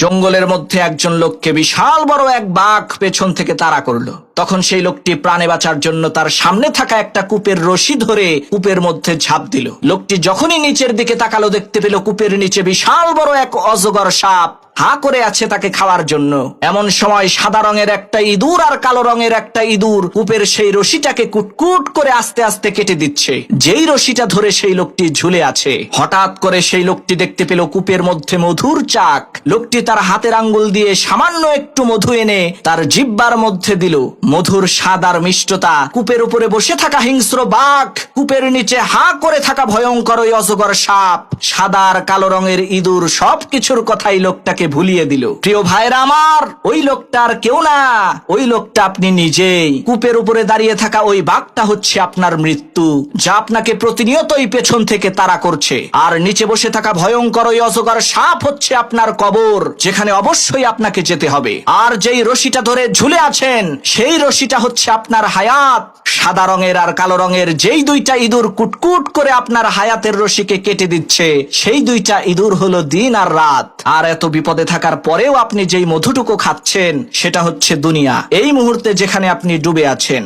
জঙ্গলের মধ্যে একজন লোককে বিশাল বড় এক বাঘ পেছন থেকে তাড়া করলো। তখন সেই লোকটি প্রাণে বাঁচার জন্য তার সামনে থাকা একটা কূপের রশি ধরে কূপের মধ্যে ঝাঁপ দিল। লোকটি যখনই নিচের দিকে তাকালো, দেখতে পেল কূপের নিচে বিশাল বড় এক অজগর সাপ হা করে আছে তাকে খাওয়ার জন্য। এমন সময় সাদা রঙের একটা ইঁদুর আর কালো রঙের একটা ইঁদুর কূপের সেই রশিটাকে কুটকুট করে আস্তে আস্তে কেটে দিচ্ছে। যেই রশিটা ধরে সেই লোকটি ঝুলে আছে, হঠাৎ করে সেই লোকটি দেখতে পেল কূপের মধ্যে মধুর চাক। লোকটি তার হাতের আঙ্গুল দিয়ে সামান্য একটু মধু এনে তার জিহ্বার মধ্যে দিল। মধুর স্বাদ আর মিষ্টতা কূপের উপরে বসে থাকা হিংস্র বাঘ, কূপের নিচে হা করে থাকা ভয়ঙ্কর ওই অজগর সাপ, সাদা আর কালো রঙের ইঁদুর সবকিছুর কথাই লোকটাকে ভুলিয়ে দিল। প্রিয় ভাইরা আমার, ওই লোকটা আর কেউ না, ওই লোকটা আপনি নিজেই। কূপের উপরে দাঁড়িয়ে থাকা ওই বাঘটা হচ্ছে আপনার মৃত্যু, যা আপনাকে প্রতিনিয়তই পেছন থেকে তাড়া করছে। আর নিচে বসে থাকা ভয়ঙ্কর ওই অজগর সাপ হচ্ছে আপনার কবর, যেখানে অবশ্যই আপনাকে যেতে হবে। আর যেই রশিটা ধরে ঝুলে আছেন, সেই রশিটা হচ্ছে আপনার হায়াত। সাদা রঙের আর কালো রঙের যেই দুইটা ইঁদুর কুটকুট করে আপনার হায়াতের রশিকে কেটে দিচ্ছে, সেই দুইটা ইঁদুর হলো দিন আর রাত। আর এত বিপদে থাকার পরেও আপনি যেই মধুটুকু খাচ্ছেন, সেটা হচ্ছে দুনিয়া। এই মুহূর্তে যেখানে আপনি ডুবে আছেন।